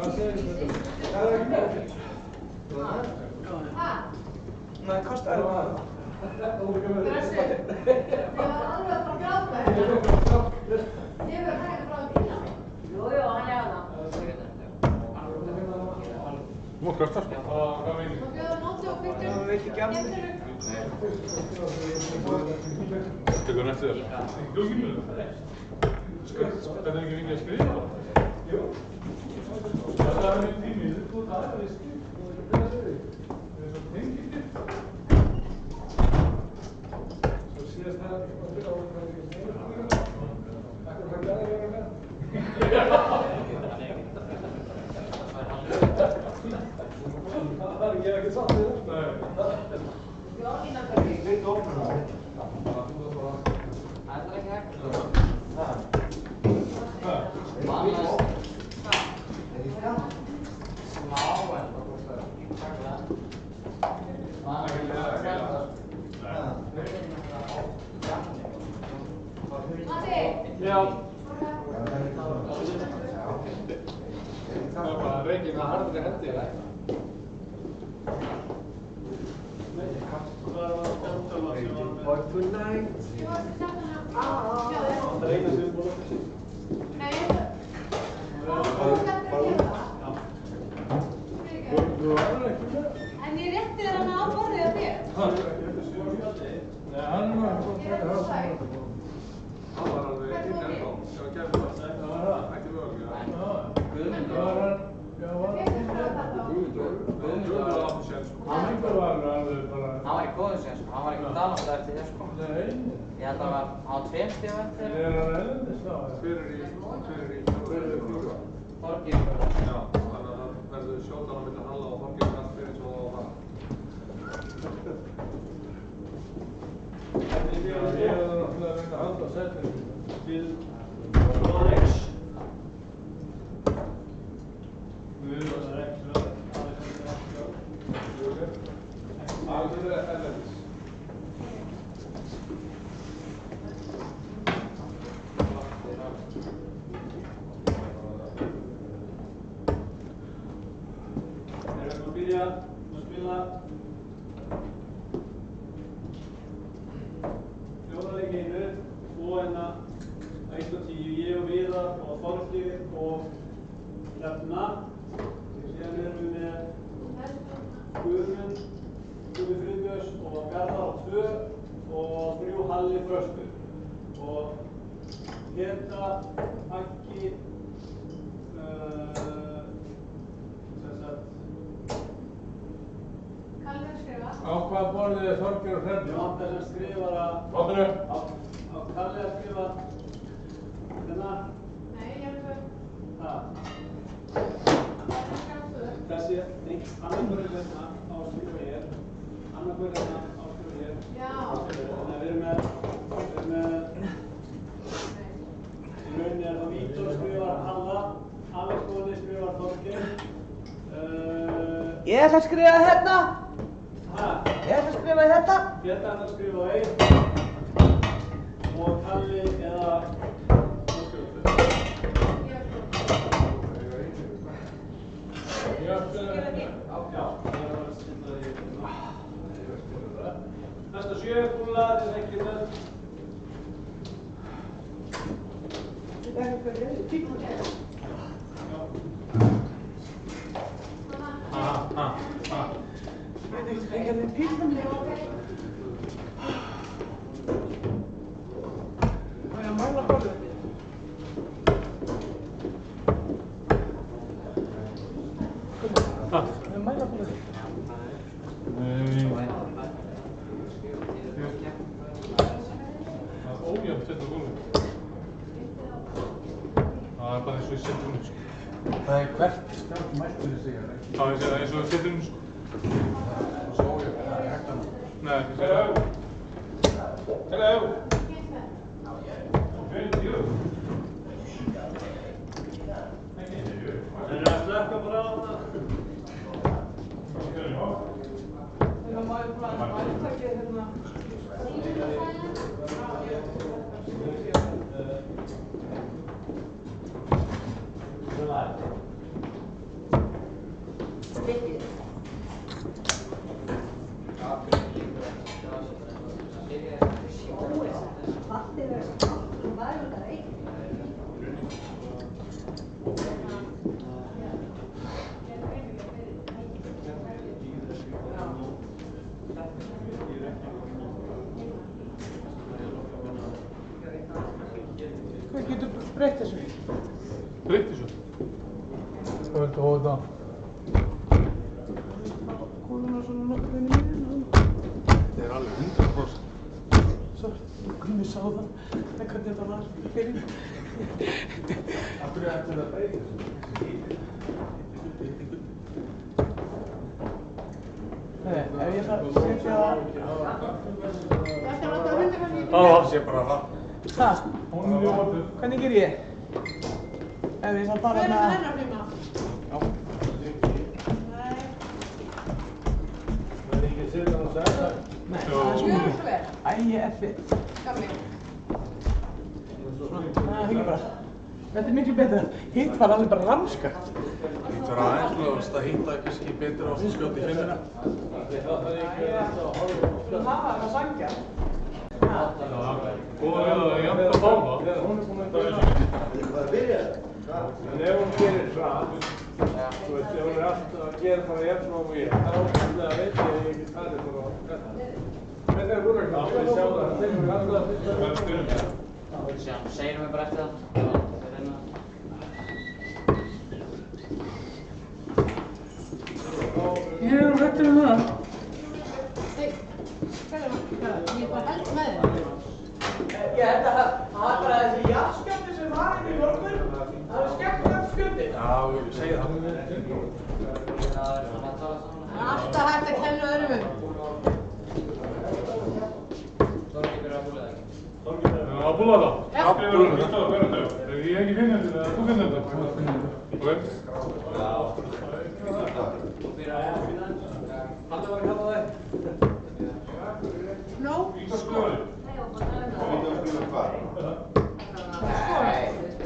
Hvað segir þetta? Það ekki mikið. Nei, kostaði það. Dressi, ég var alveg að fara að gráta hérna. Ég verður að hægja frá að bíla. Jú, hann er það. Þú má kvartar. Má bjóða nóttu og kvittur. Það veit ekki alveg. Tekur hann eftir þér? Þetta ekki vikið að skrifa? Jú. Það er minn tími, þú það er skrif. Það er svo tengið þitt. Svo síðast það að byrja á hvað ég segja. Akkur hvað gæði að vera með? Það er ekki satt við það. Jónína hvernig? Við dófum það. Það er ekki hægt. Smá, en það kostar ekki takla. Matti! Já. Það var bara reygin að harðri hendi, eða? For tonight. Ég var að setja hana. Já, Það er eina sem við búum að þessi. nei, þú stendur að gera það. Þú verður ekki með. En ég rétti þér hana á borðið af þér. Nei, hann er Ég er ekki sæl. hann var alveg inn ennþá. Það var gæmur það. Það var það. Ekki mögulega. Guðmundur var Guðmundur var átt sér, sko. hann var í góðu sér, sko. Hann var ekki dalast eftir þér, sko. Ég held að hann var á 2 stíðum eftir þér. Hver er í fjóra? Þorgir. Já, þannig að það verður sjótan á milli Halla og Þorgir allt fyrir svo á það. Ég er náttúrulega að reyna að halda sætinu til Rolex. Alveg erlendis. Erum við að byrja að spila fjóðarleik einu, 2 1 til 10, ég og Viðar og Þorgeir og Hrefna. Síðan erum við með Guðmund, Guðmi Friðbjörns og Garðar á 2 og 3 Halli Þröstur. Og Petra, Aggi, Kalli að skrifa. Á hvað borðið er Þorgeir og Hrefna? Vantar sem skrifar að... Opinu. Á Kalli að skrifa... Hérna? Nei, ég er það. Þessi, annarkvörður hérna á að skrifa hér. Annarkvörður hérna á að skrifa hér. Já. Þannig að við erum með... Í rauninni er það Vítor skrifar Halla, Alex Góði skrifar Þorgeir. Ég ætla að skrifa hérna. Hæ? Ég ætla að skrifa hérna. Hérna ætla að skrifa á 1. Og Kalli eða... Næsta 7 kúla, þetta er ekki það. Þetta er eitthvað reyði tíma. Þetta er eitthvað með tíma. Það er að mæla borðið. Það er að mæla borðið. Það er ójafnt þetta gólfið. Það er bara eins og í setjunum, sko. Það er hvert stjórn mælt fyrir sig, eða ekki? Það er eins og í setjunum, sko. Og svo ójöfn, það er hægt að ná. Nei, ekki svo. Hello! Það er að slökka bara á það. Það má ég bara að mæltækja hérna. breytti svo. Hvað viltu hóða það? Kúluna svona nokkuð inn í miðjum. Þetta er alveg 100%. Svo, Gunni sá það. En hvernig þetta var fyrir. Af hverju ætti það að breyta þessu? Nei, ef ég það setja það... Það skal láta að hunda kannski. Það sé bara það. Það? Hvernig ger ég? Ef ég það bara Hver er með... hennar prima? Já. Nei. Það er ekki að setja hann að segja það. Nei, Jó. það er Gjör svona. svo vel. Æ, eftir. Gamli. Það er ekki bara. Þetta er miklu betra. Hitt var alveg bara ramskakt. Hitt var aðeins glóðast að hitta kannski betur á skjóti í fimmina. Það er ekki að horfa. Skulum hafa það sangja. Og það er jafn að báða. Hún er búin að gera það. En ef hún gerir hratt, þú veist, ef hún er alltaf að gera bara jafn og ég, þá veit ég að ég get farið bara á þetta. Hvernig er hún ekki? Ég sjá það, það tekur alltaf fyrst. Sjáum, segjum við bara eftir það. Ég er hrættur það. Hey, hvað er það? Ég er bara held með þér. Ég held að það var bara þessi jarðskjálfti sem var hérna í morgun. Það var skemmtilegt skjálfti. Já, ég segi það. Það er svona að tala saman. Það er alltaf hægt að kenna öðrum um. Þorgir byrja að búlega ekki. Að búla það? Já. Ég er ekki finnandi, þú finnandi. Ok. Þú byrja að halda var að kalla þig. No? Sko.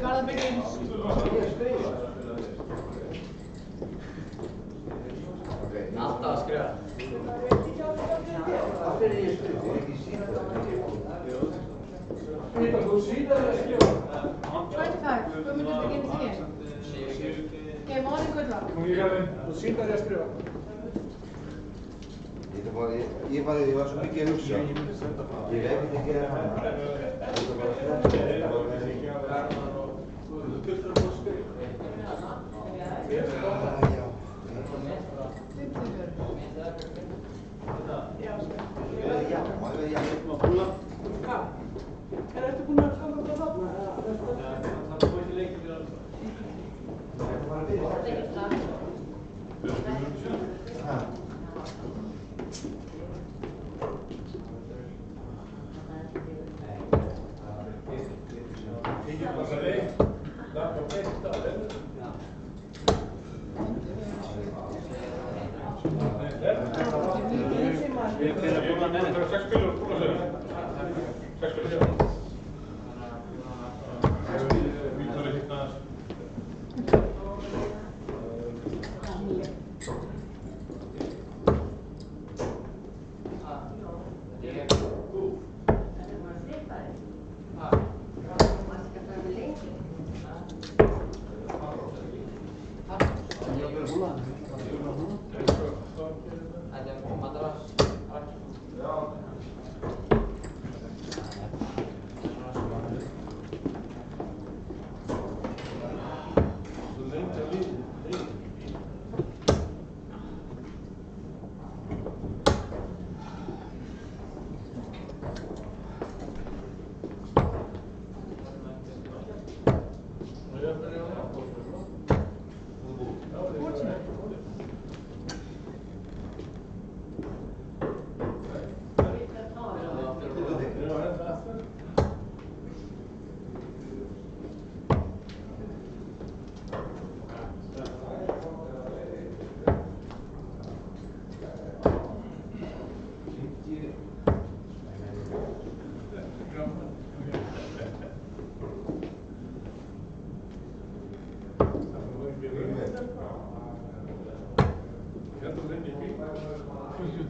Garðabygging. Alltaf að skrifa. Þú sýnar það að skrifa. 25. Hvað myndir þetta geta þér? Okay, morning, good luck. Þú sýnar það að skrifa. Ég var svo mikið að hugsa. Ég veit ekki að gera það. Ég var bara að Ertu búinn að koma frá þarna? Það er ekki leikir fyrir alls.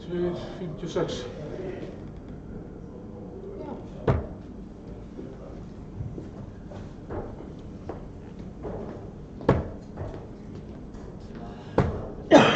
Tveir, 56. Já.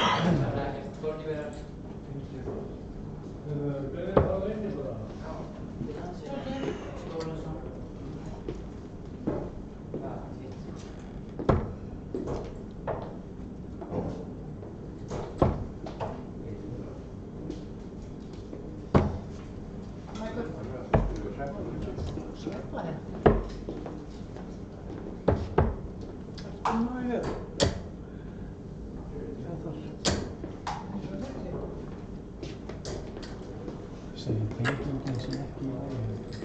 Ná hér. Segir tengingin sé ekki í lagi.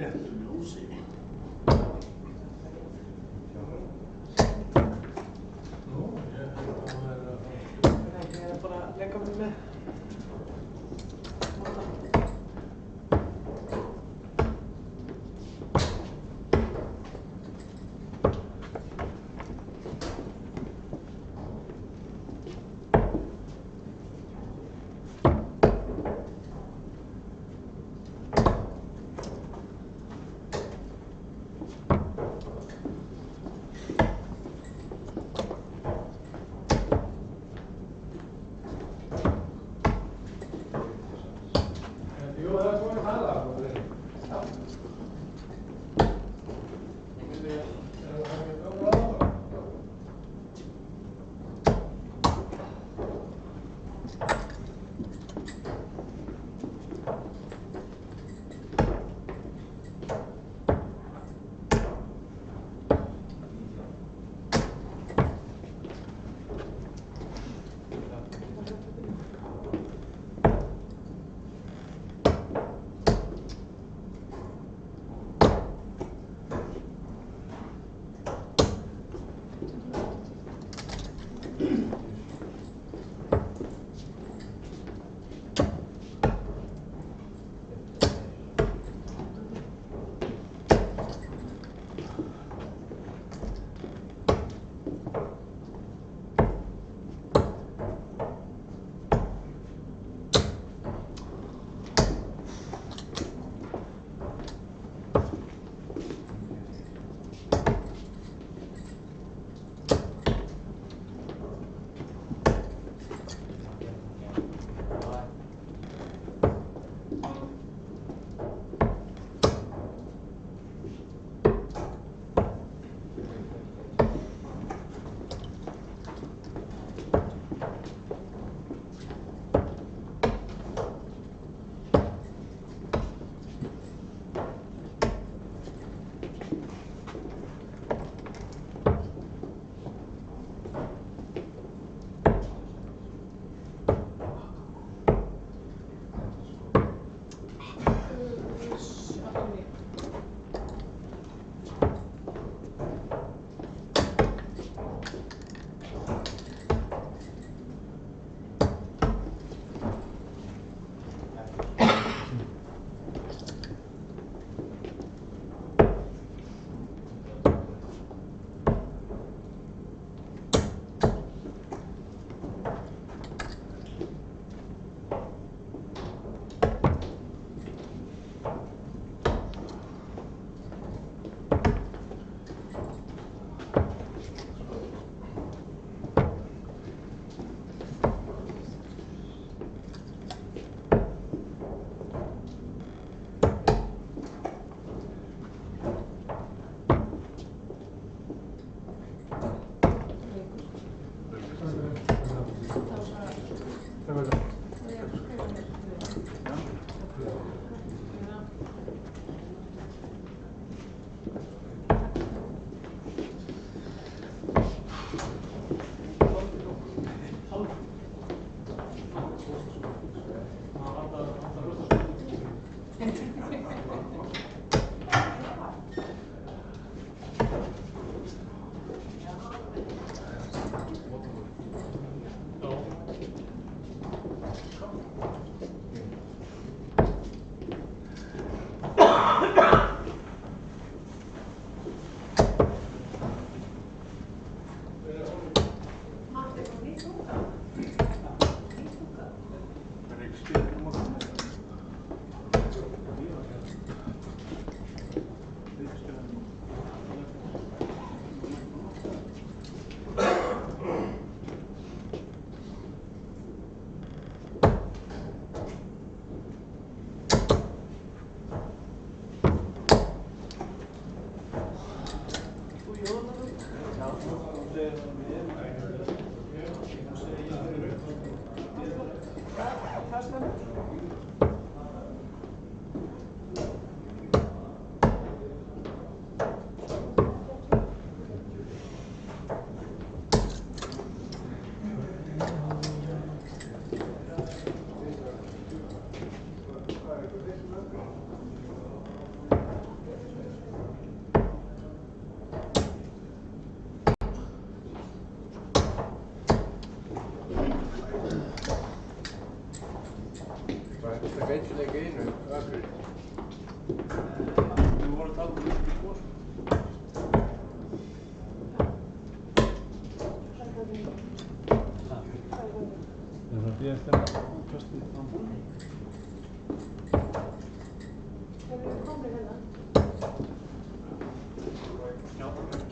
réttu ljósi. Nú, ég er bara að leika mér með.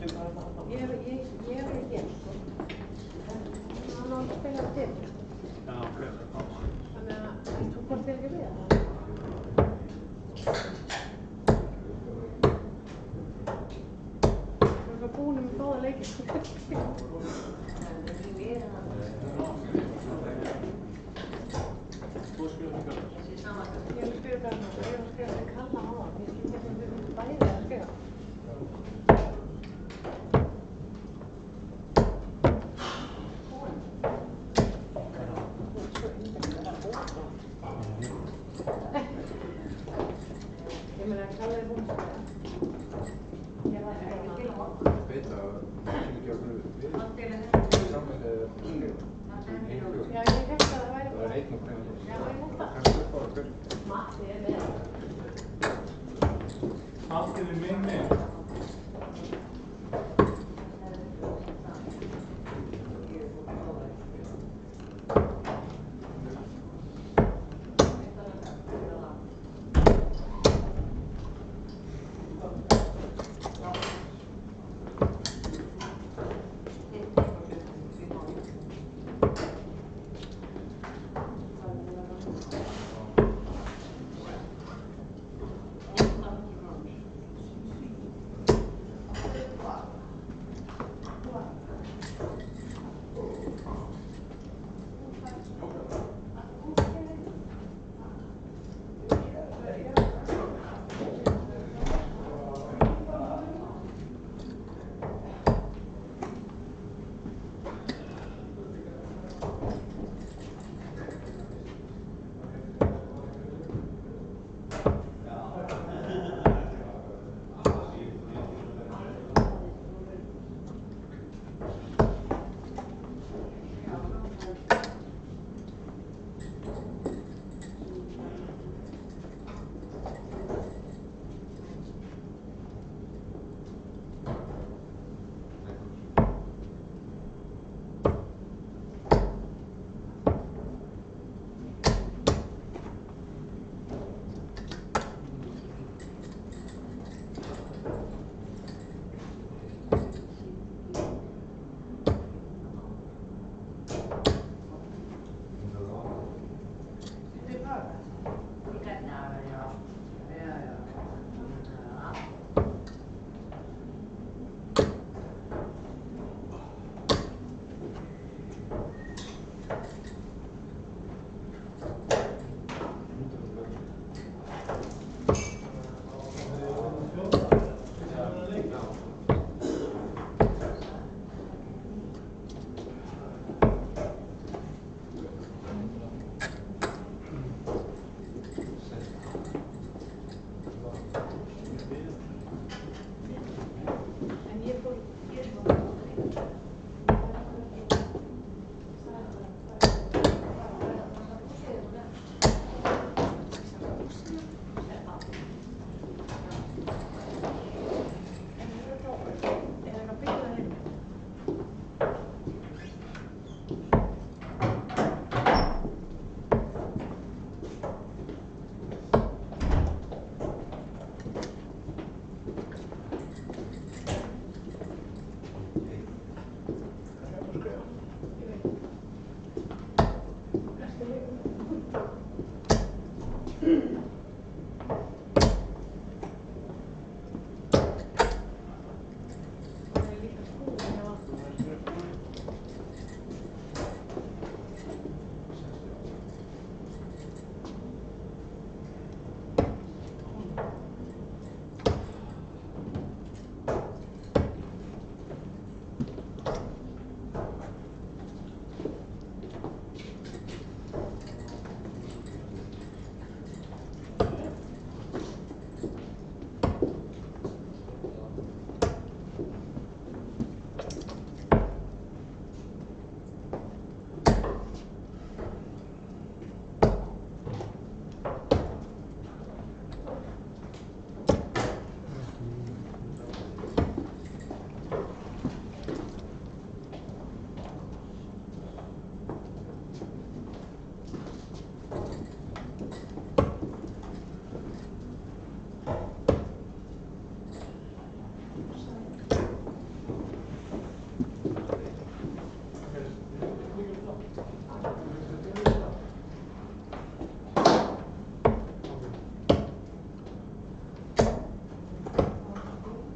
Ég hef ekki gert, sko. Hann á að spila til. Já, ok. Þannig að þú hvort er ekki við það. Við erum svo búin með báða leikir. Þú skrifar ekki alveg. Ég er að skrifa það hérna, ég er að skrifa það kalla á það. Ég skil ekki að við erum bæði að skrifa. Ég meina að kalla þér búin að skrifa. Ég var ekki að skilja á það. Veit að það kemur ekki okkur við. Saman þegar Já, ég held að það væri það er einn og hvernig það. Já, ég held að. Kannski upp á okkur. Matti er með. Allt er minni.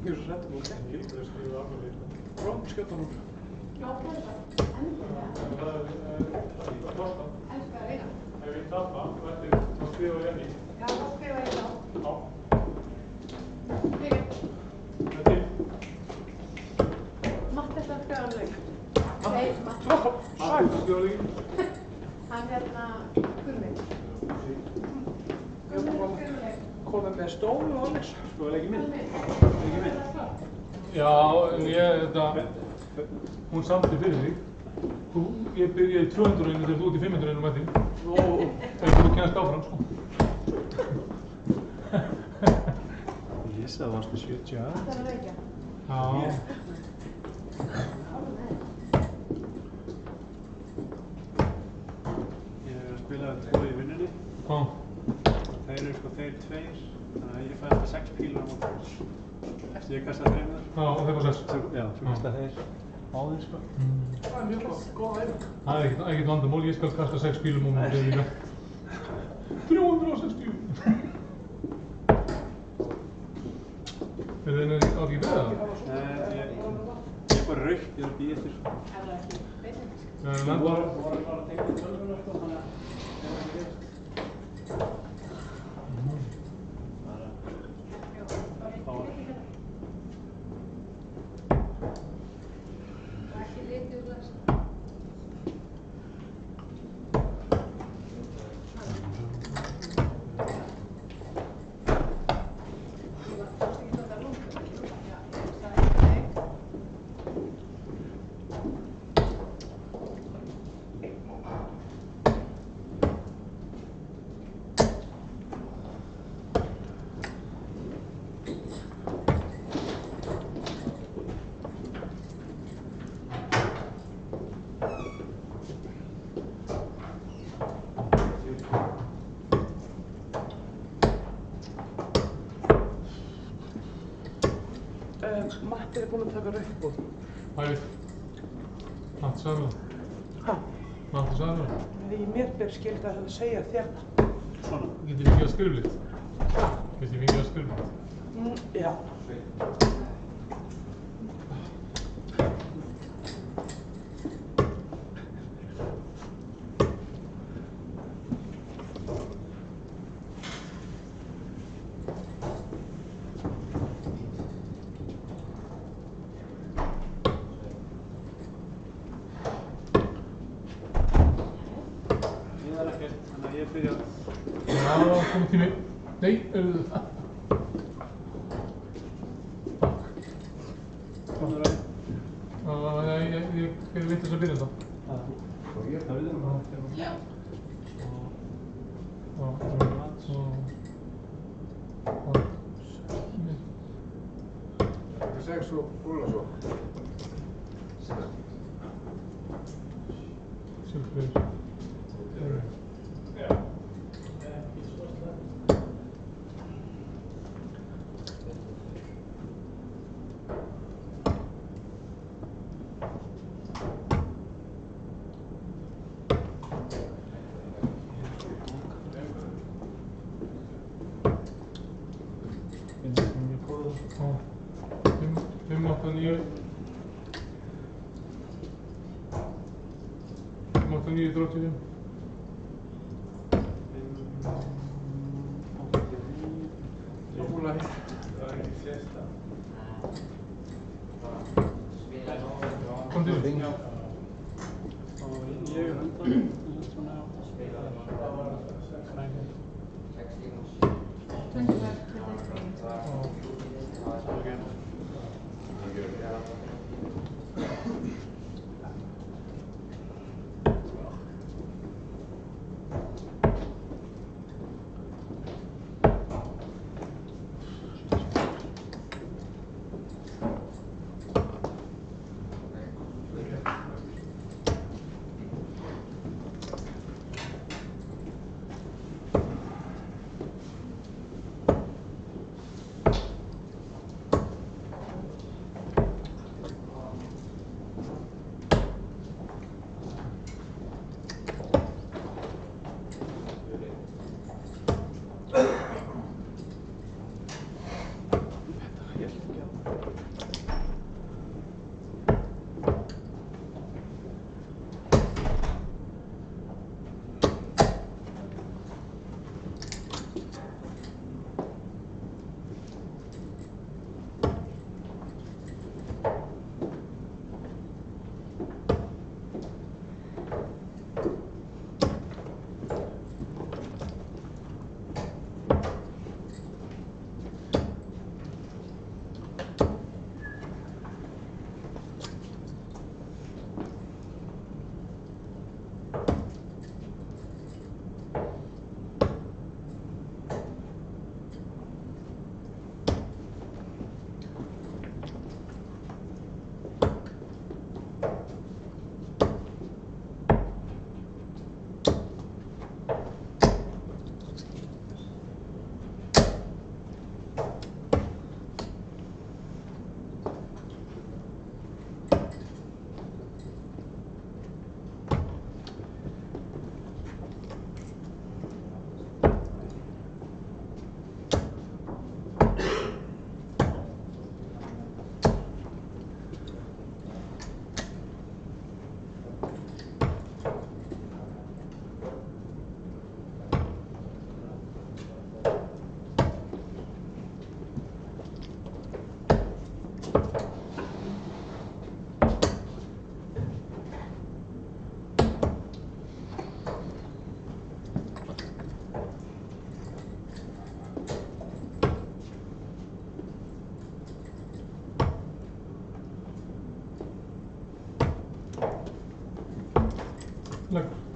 Ég er svo hrættur og ekki. Það er skrifað alveg líka. Frá skjötunum. Já, endilega. Það er kostan. Elskar að reyna. Ef ég tappa, þá skrifa ég henni. Já, þá skrifa ég þá. Já. Fyrir. Það er til. Matti ætlar að skrifa hann laug. Nei, Matti. Sæl, skrifa líka. Hann Gummi. Gummi. Komið með stólu og alls. Sko, ekki minn. Já, en hún samti fyrir þig. Ég byrjaði í 200 einu þegar þú ert í 500 einu með þig. Þegar þú kennast áfram, sko. Ég sagði það varst með 70 aðeins. Það er að reykja. Já. Ég hef spilað 2 í vinnunni. Já. Þeir eru sko þeir 2, þannig að ég fæ alltaf 6 pílur á móti. Ég kastaði 3 með þar. Já, og þeir var 6. Já, svo kastaði þeir á þeim sko. Það er mjög góð æfing. Það er ekkert vandamál, ég skal kasta 6 pílum og þeir líka. 360! Er þið á ekki beða það? Nei, ég er bara raukt, ég er að býja eftir. Er það ekki veitingask? Þú voru bara að tengja tölvuna sko, þannig að það er ekki veikt. Ekki litið úr þess. Matti er búinn að taka rauðbóð. Hæ. Matti sagði það. Hæ? Matti sagði það. Nei, mér ber skylda að segja þér það. Svona. Getið þið fengið að skriflið? Getið þið fengið að skriflið? Já. Ég er ekkert, þannig að ég byrja að... Já, komið tími. Nei, eru það? Komður að... Ég er vitlaus að byrja þetta. Það við erum að... Já. Það er 6 og rúla svo. Leggur.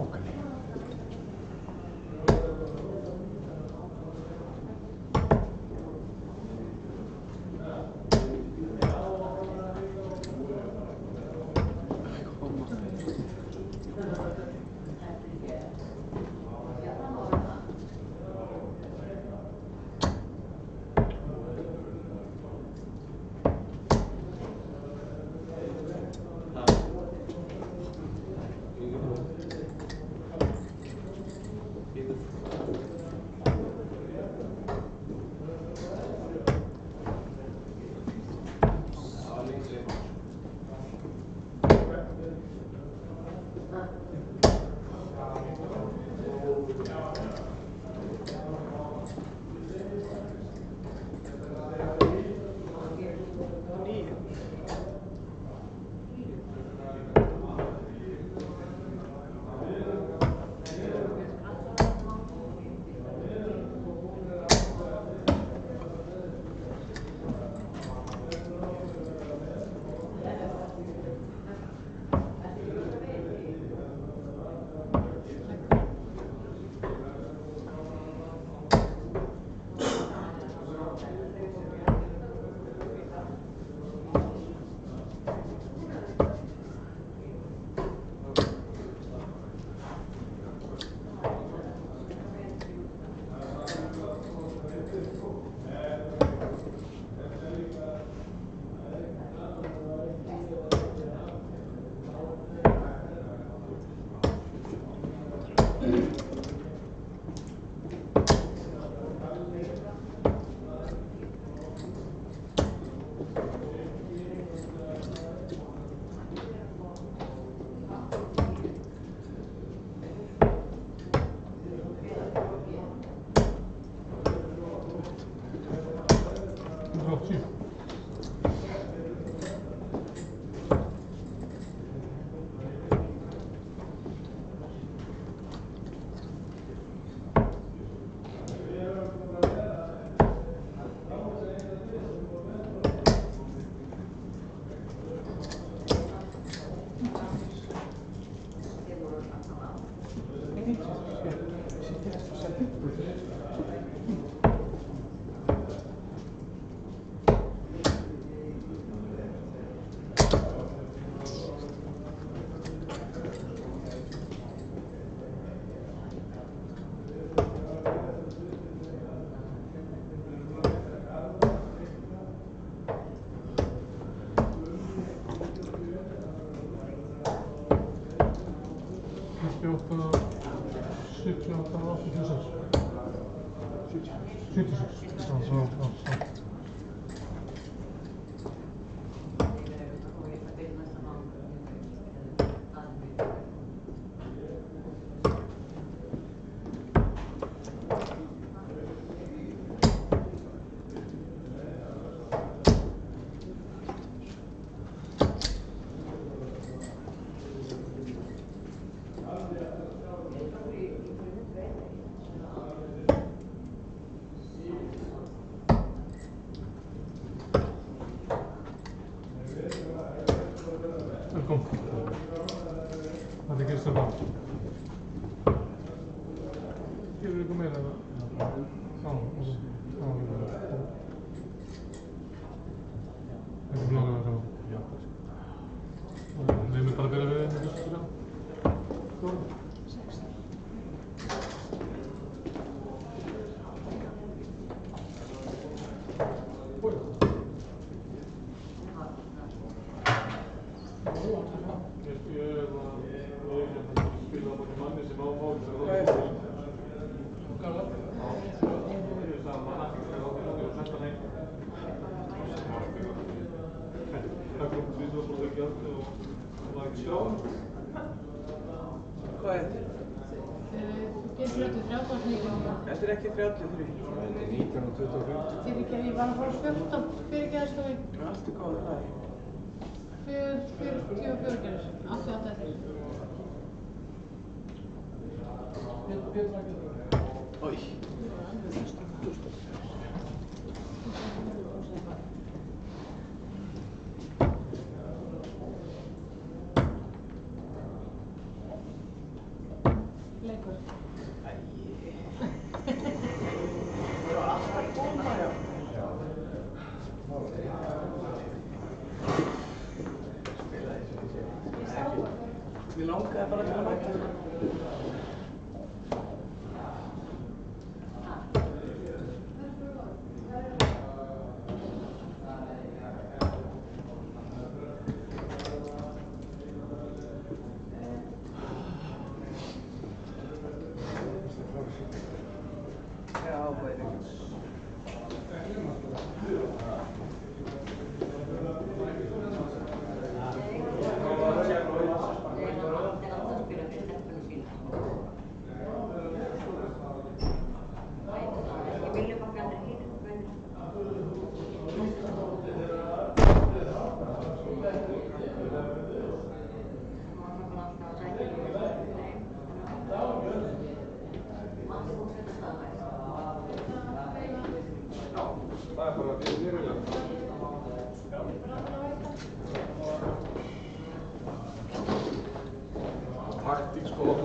strákali. Hvað er þetta? Þú getur 33. Þetta er ekki 33. Þetta er 19 og 25. Fyrirgeðu, ég var að fara 14. Fyrirgeðu stóði. Allt er góð það. 44 gerir. 88 eftir. Oj. Leikur. Það var alltaf að koma, já. Mér langaði bara til að mæta. Taktík sko.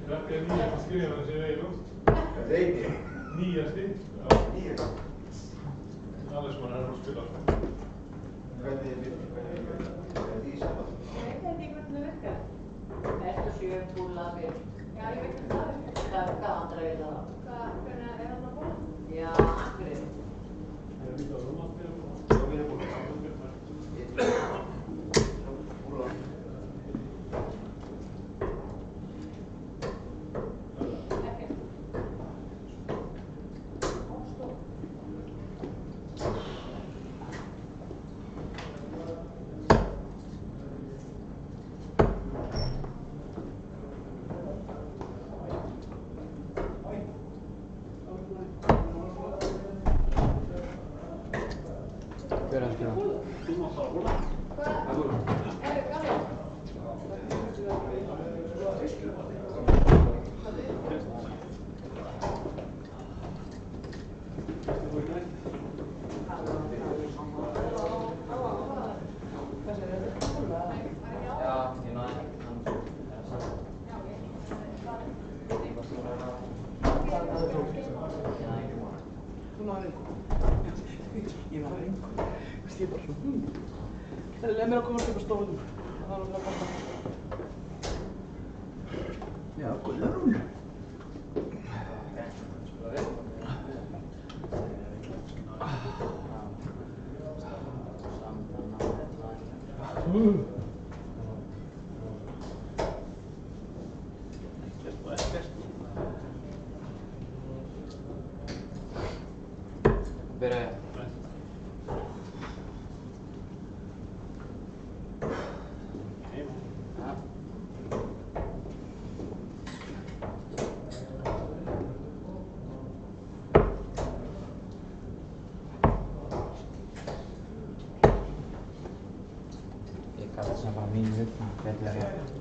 Þetta er nýjasti skrifan sem við eigum. Þetta er Nýjasti? Já. Nýjasti? Alveg sem hann er að spila. Hvernig er því saman? Ég veit ekki hvernig það virkar. Ertu 7 púla fyrir? Já, ég veit hvernig það virkar. Hvað andra við það? Hvernig er það að bóla? Já, akkurinn. Það er mikið á rúmafélag. Já, við erum búin að búla. Hver er að spila? Þú mátt að bóla. Ég var lengur. Ég bara svona, Það leið mér að komast upp á stólum. Það var alveg bara. Já, Guðrún. Ekkert og ekkert. Börja. Ja. Jag kallar det bara min huvud. Vet jag det.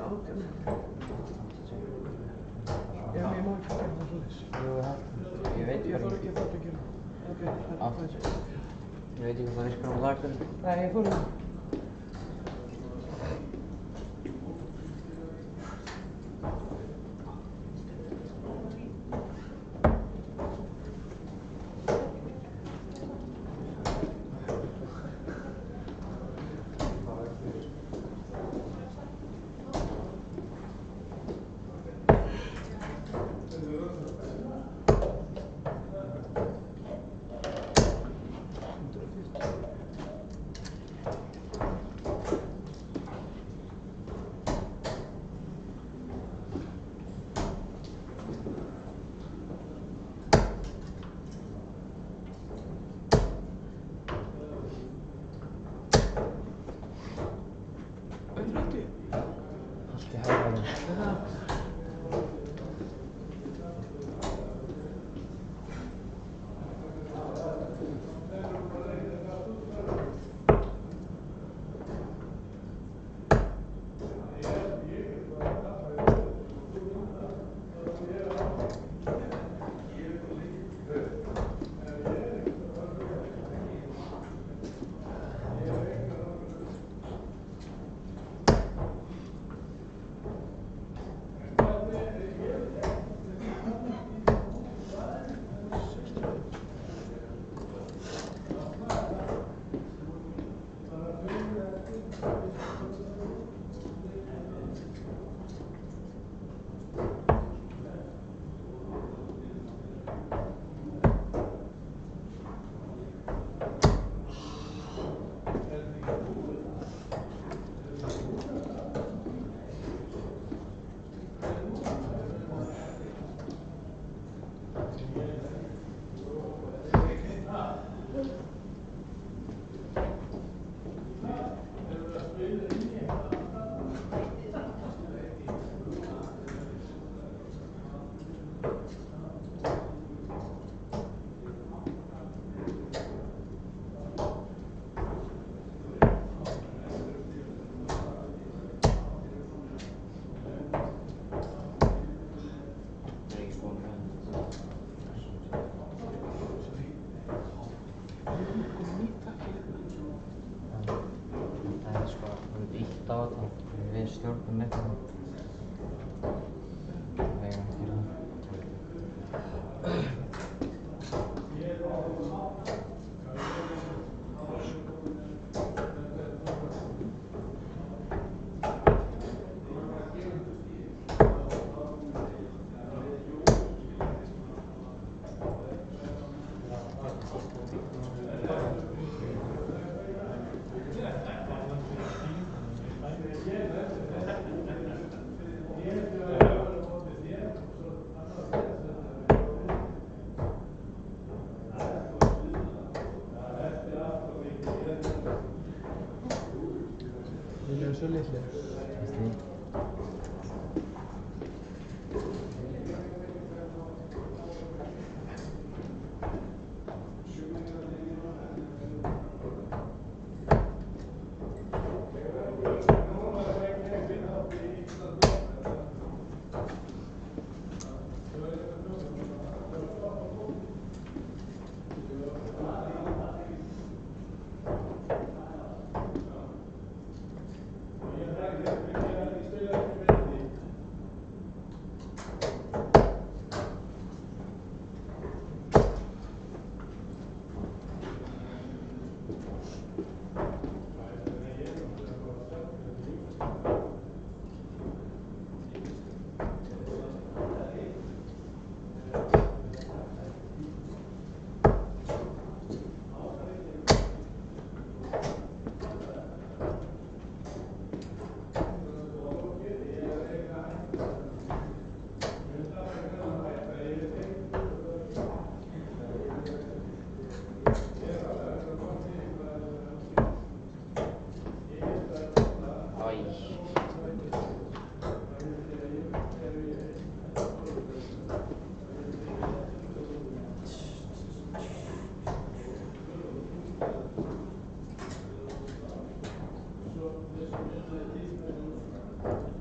Já, ég má ekki gera það svoleiðis. Jú, ég veit Ég þori ekki að gera. Ok, það er það. Ég veit ekki hvað það virkar á lagunum. Nei, ég þori það. Allt í hægðum. Við stjórnum netinu. Við eigum að gera það. Við erum svo litlir.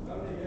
Þannig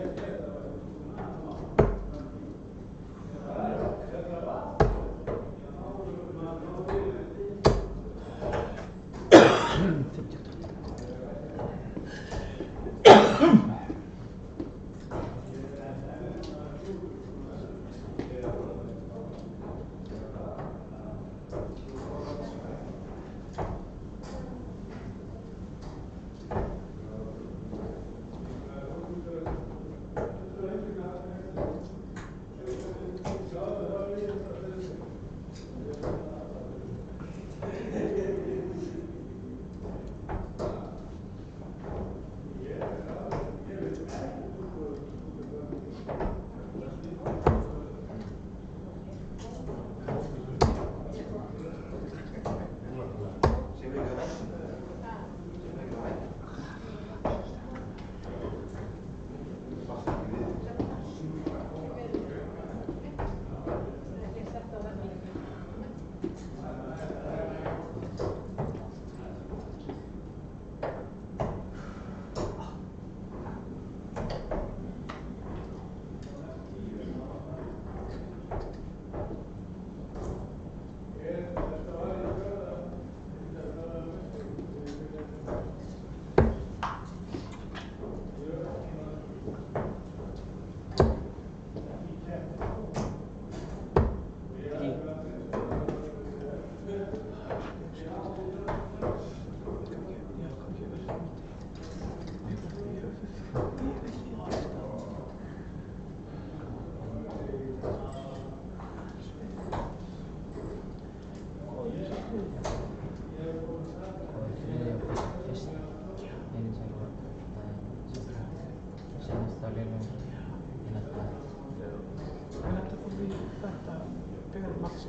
Þetta er Maxi.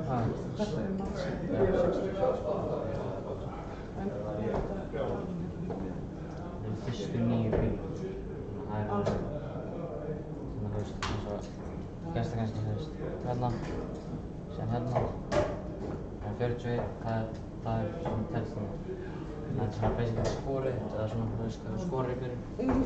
Ha? Þetta er Maxi. Já. 60. Það fyrstu 9 bílar. Það er þannig þú veist, eins og gæsta kannski þú veist hérna, síðan hérna, en 41, það er svona telst þannig. Það er svona basically skorið, eða svona þú veist hvað skorið í byrjun.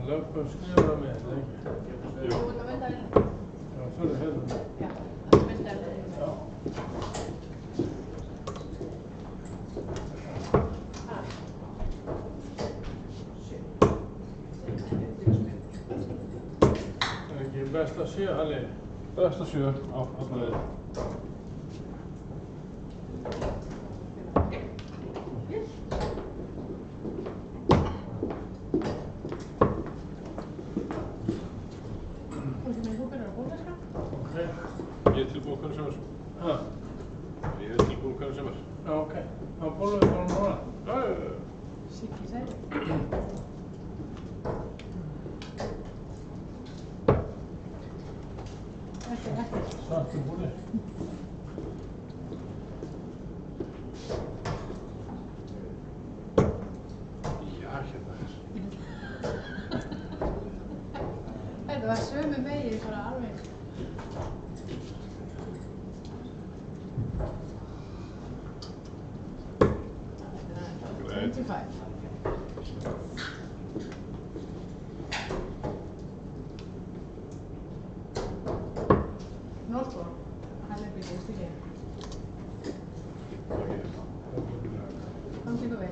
Lögum skrifa með þetta, ekki? Jú, það mynda inn. Já, fyrir hérna. Já, það mynda inn. Já. Það er ekki best að sé, Halli? Best að sé, á, þarna leið. Ég er tilbúinn hvernig sem er. Hæ? Ég er tilbúinn hvernig sem er. Já, ok. Þá bólum við bara núna. Já. Siggi særi. tilbúinir. Já, hérna er. Þetta var sömu megin bara alveg. 25. Northbrook, han är billigast igen. Kom till på väg.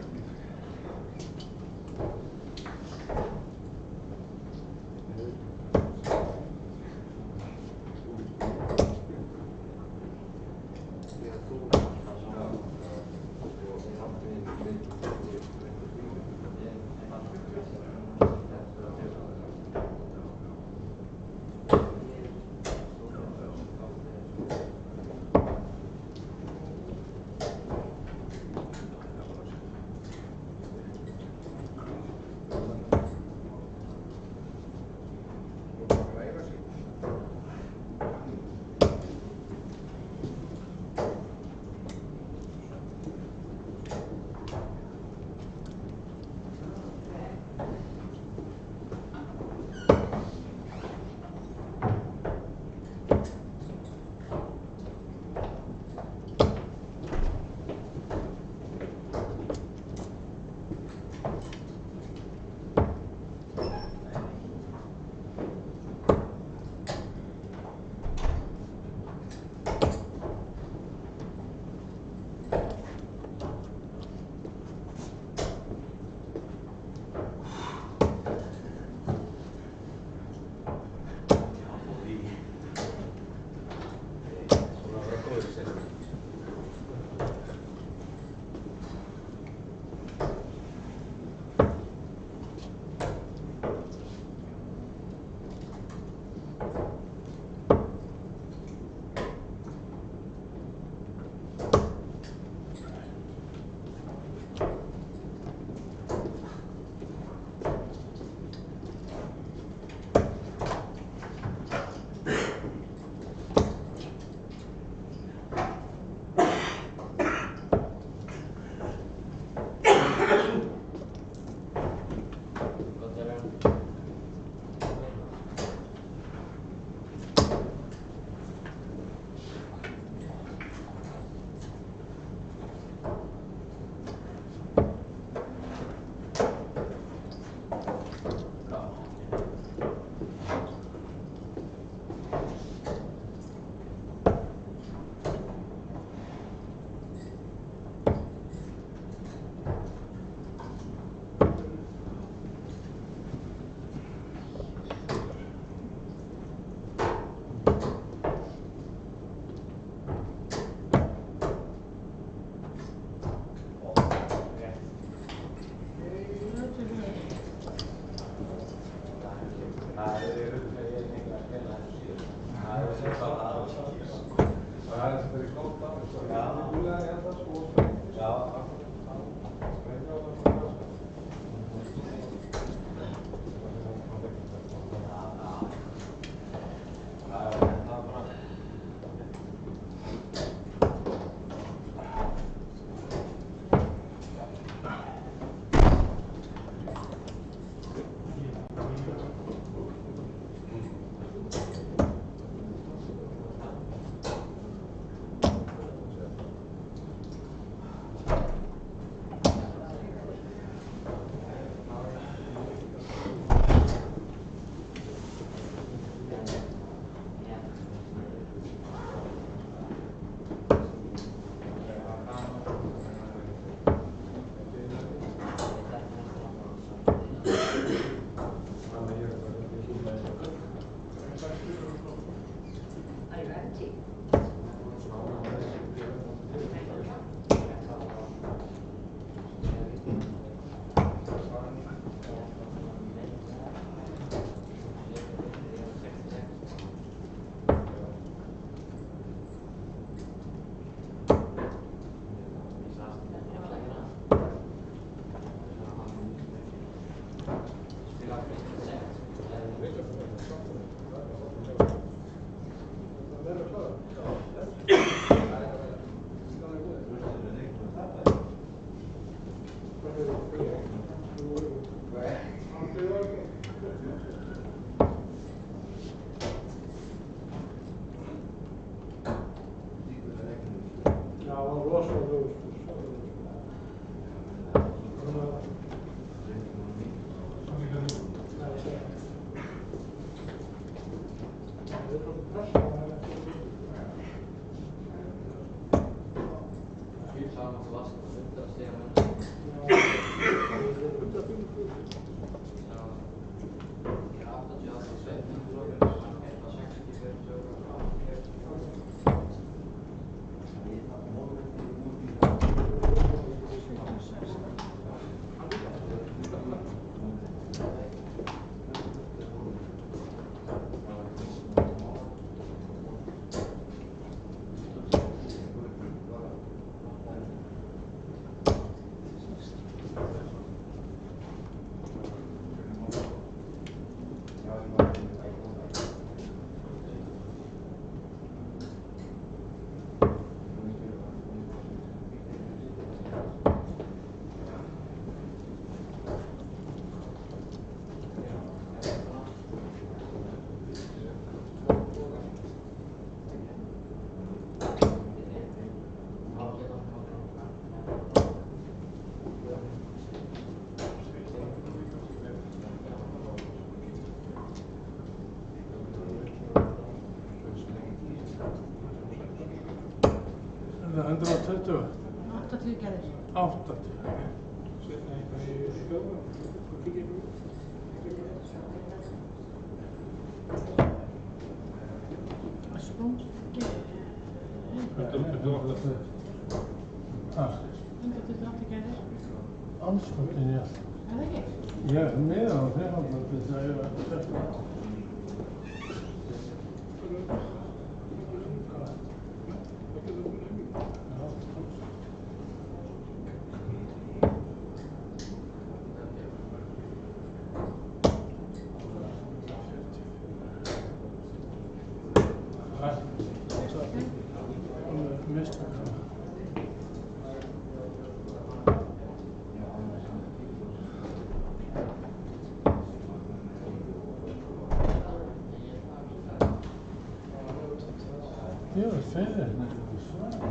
20? 80 gerðir. 80. Setna eitthvað í skjóðu og kíkja ykkur. Og sprungir. 128. 128 gerðir. Anskotin, já. Er það ekki? Ég er með á þeirra til þess að ég var að setja. Ég var að segja þetta ekki svara.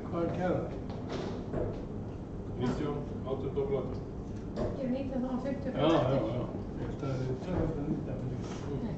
Hvað er kæra? 19, 18 doblaður. Ég er 19 þá 50 Já, já, já. Ég held að það er 219. Nei.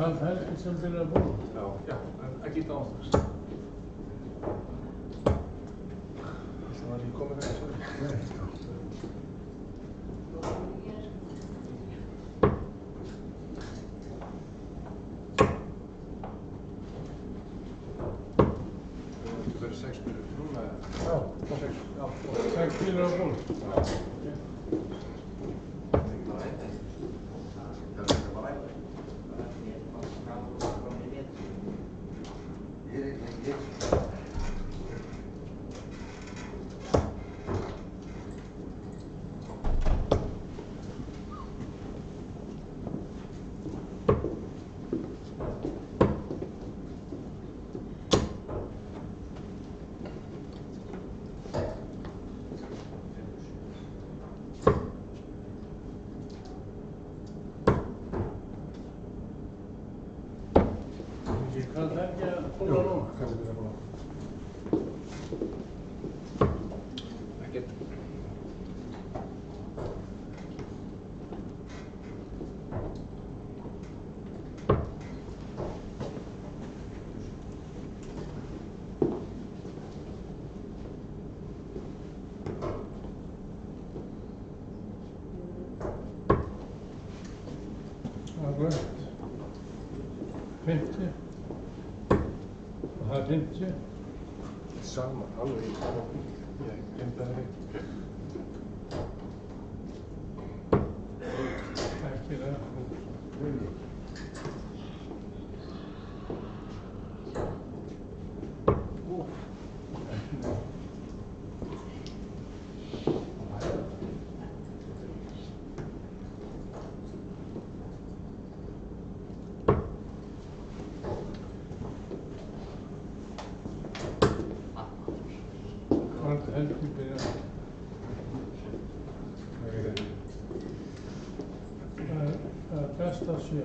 Karl Helgi sem byrjar að búa. Já, en ekki dánast. Það var ekki komið fyrir þessu. Nei. Það verður 6 byrjur núna eða? Já, 6 byrjur að búa. Karl Helgi að búa núna. Kannski byrja að búa. Ekkert. Það er gott. 50. Og það er 50. Sama, alveg í sama. Ég glemdi það ekki. Ekki það. Ekki það. Karl Helgi byrjar. Það er best að sé.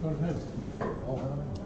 Hvað er það? Ó, það er það.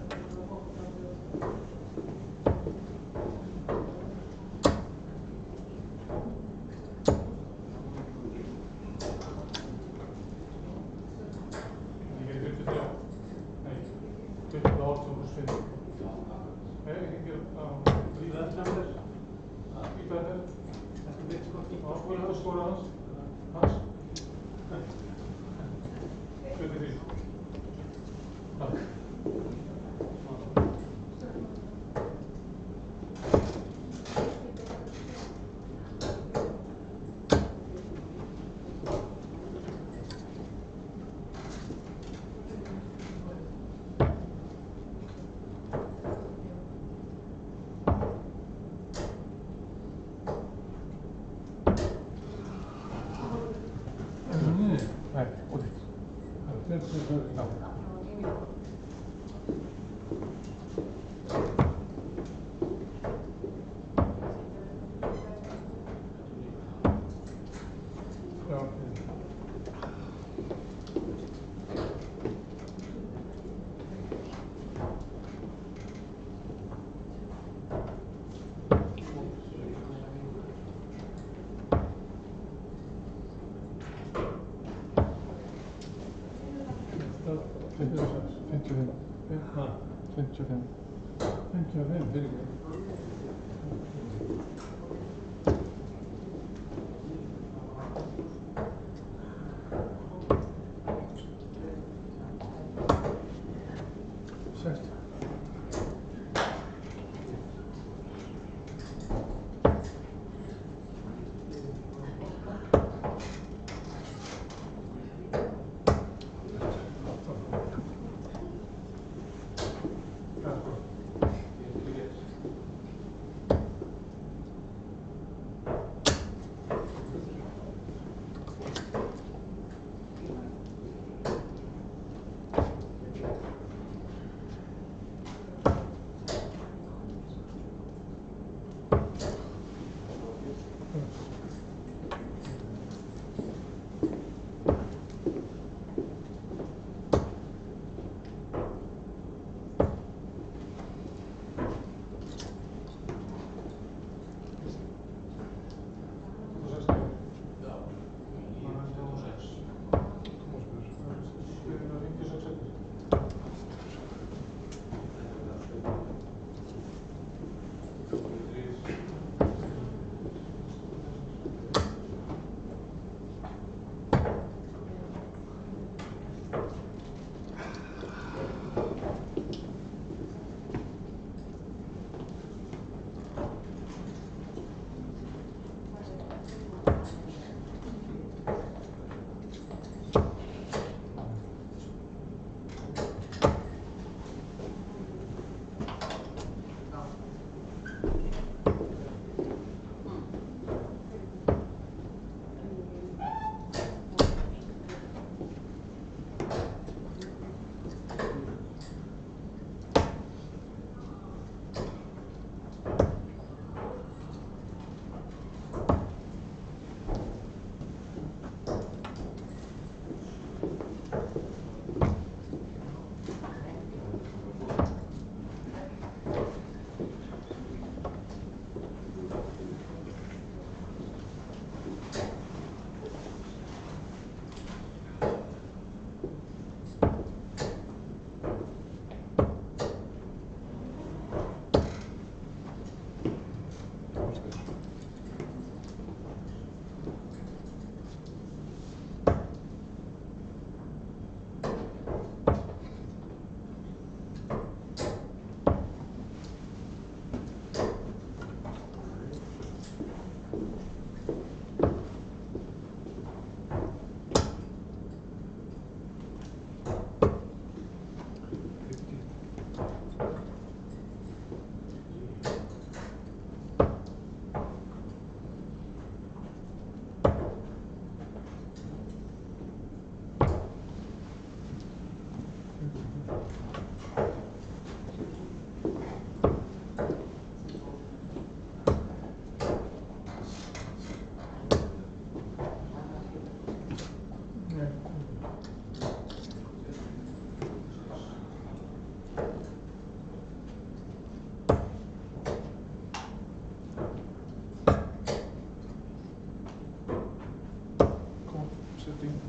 Kom, zet in.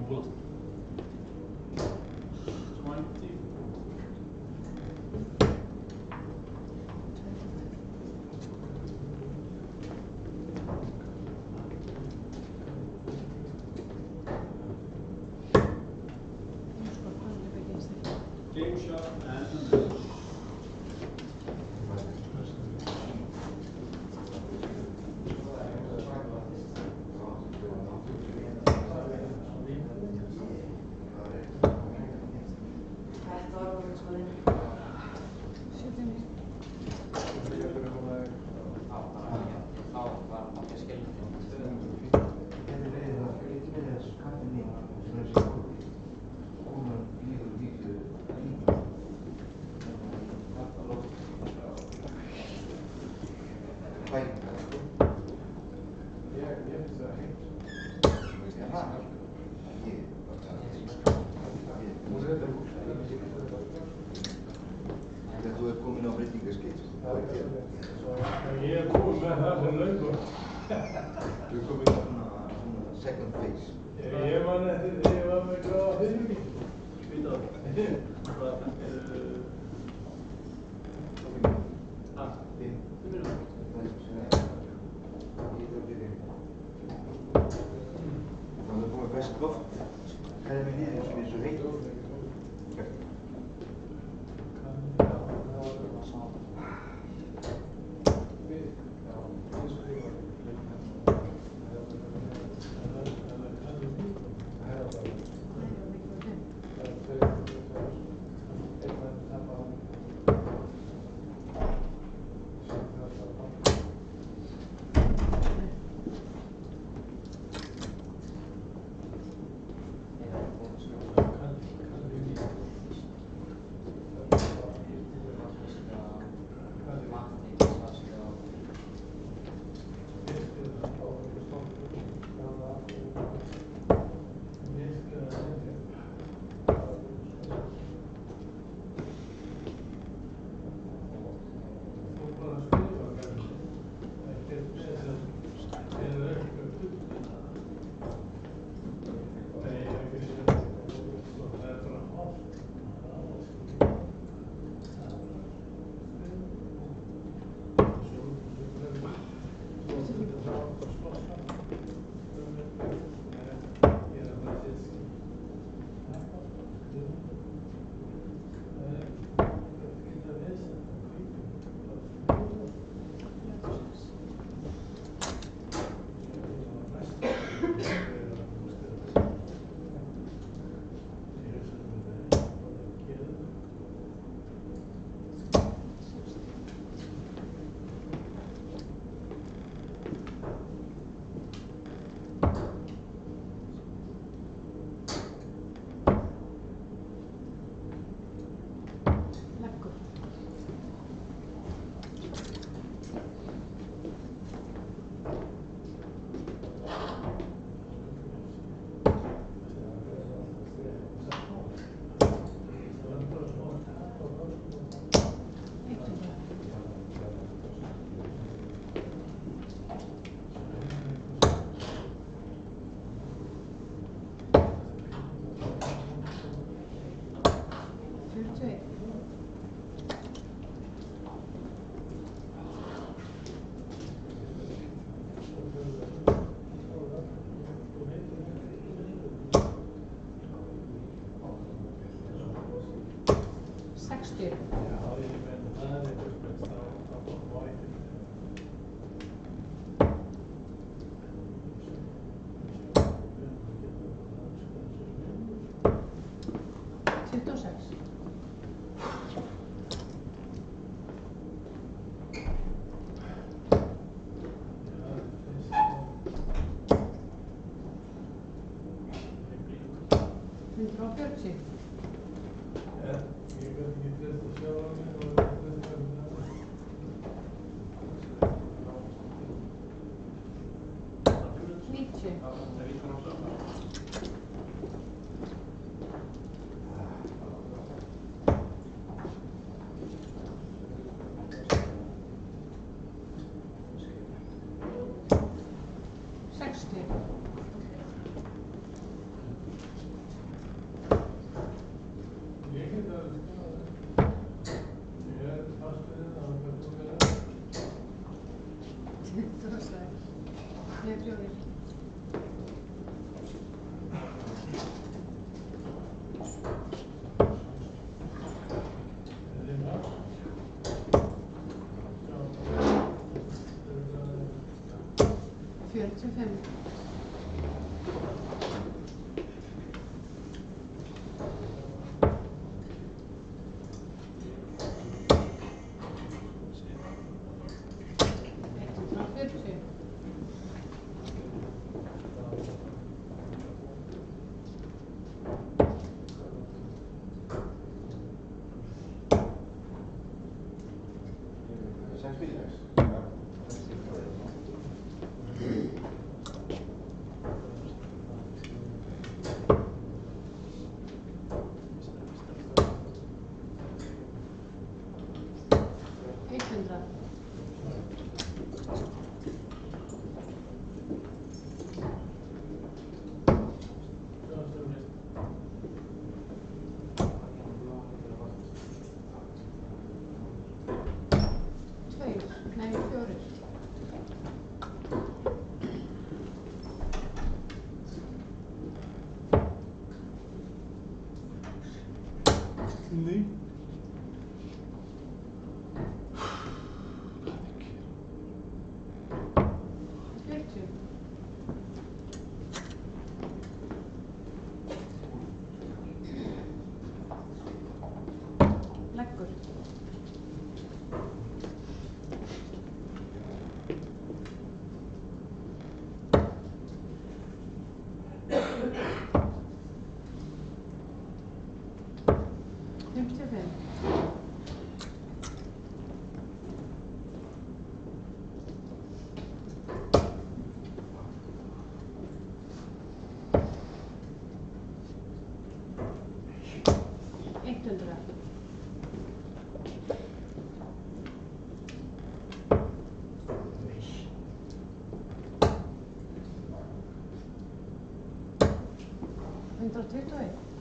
ambulans. 20. Game shot and a match. Þetta var alveg sko þinn. Þú ert komin á breytingaskeið. Ég er búinn með það fyrir löngu. Þú ert komin á svona second phase. Ég man eftir því ég var með gráða fyrir mig. Spýta á það. Hvað Það er komið ferskt loft. Hæðið mig niður eins og við svo heitt. 45. Nei. Leggur. Hundrað tuttugu og einn.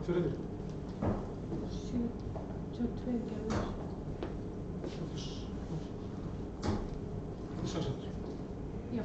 fyrir þér? 72 gerður. 6. Já.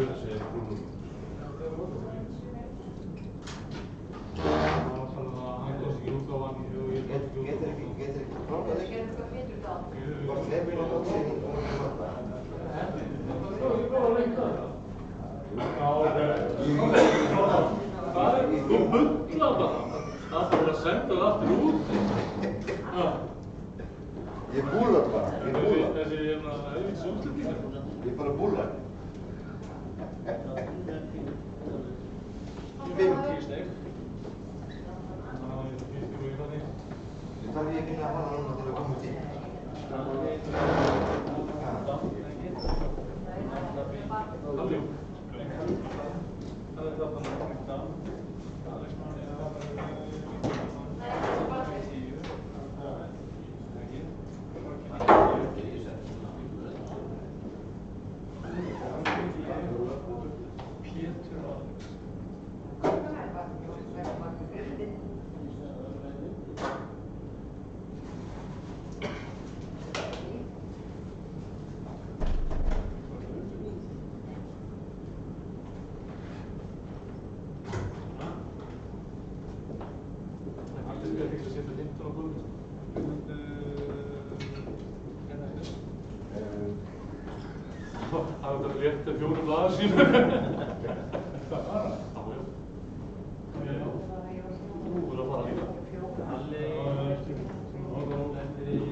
fyrir sig brúnum. Hann tókst ekki útgáfan og ég tókst ekki útgáfan. Getur ekki prófað þig? Gerðu hvað heitur það? Bara hleypur á tóksinni og Ég bara lengt það. Þú bullar bara. Það þarf að senda það aftur út. Ég búlar bara, ég búlar. Þessi helvítis útlendingar. Ég bara búlar. 50 steg. Ég þarf ekki að hafa núna til að koma til. Það var rétt að 4 blaðar síðan. Hvað var það? Já. Þú voru að fara líka. Halli.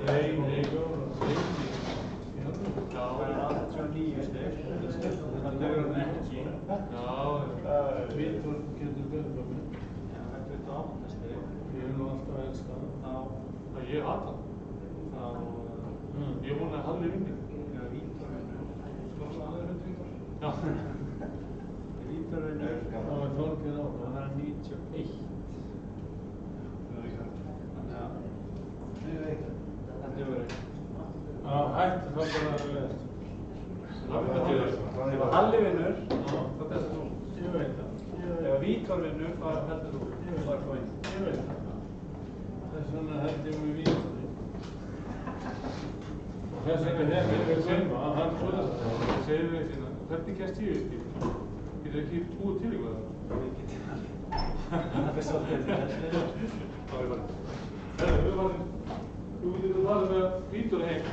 Nei. Já. 89 steg. Það dögur hann ekki. Já. Vítor getur betur með mig. Já, 28 steg. Ég nú alltaf að elska það. Já. Ég hata það. Ég vona að Halli vinni. Já. Vítorvinnur, það var Þorgeir á, það var 91. Þannig að þetta er verið. Já, hættu þá bara að leðast. Ef Halli vinnur, þá heldur þú. Ég veit það. Ef Vítor vinnur, þá heldur þú. Ég veit það. Þess vegna held ég með Vítorvi. Þess vegna hefði við Selma, hann svoðast það. Það segir við sína. Hvernig gæst ég upp í? Getur ekki búið til ykkur það? Ég geti það. Það er svolítið. Það er bara. Þú getur farið með Vítor heim.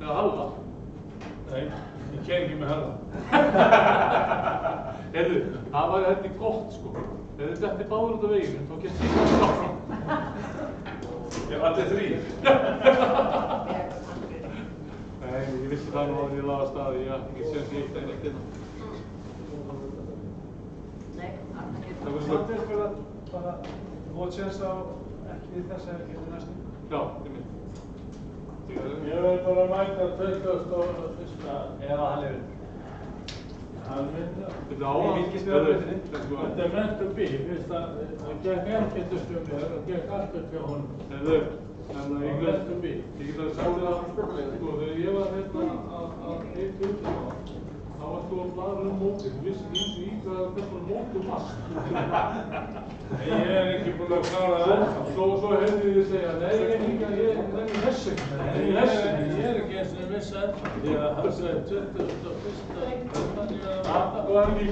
Eða Halla. Nei, ég ker ekki með Halla. Heyrðu, það var þetta gott sko. Ef þetta er báður út af veginn, þá gæst ég það áfram. Ég allir 3. Nei, ég vissi það nú að ég laga staði, ég sé ekki eitt en eitt innan. Nei, annars getur Það er bara góð tjens á ekki við þess að getur næstu. Já, ég mynd. Ég verð bara að mæta 21. eða Halli vinn. Halli vinn, já. Þetta er áhald. Þetta er meant to be, það gekk ekkert upp um mér og gekk alltaf hjá honum. Þannig að ég get að sagt þér að þegar ég var hérna að eitt út þá varst þú að bladra mótið, þú vissi ekki eins og í hvað mótið varst. Ég ekki búinn að klára það ennþá. Svo heyrði ég segja, nei, ég er ekki þess ekki. Ég er ekki eins og ég vissi ennþá. Því að hann segði 21. Það var ekki.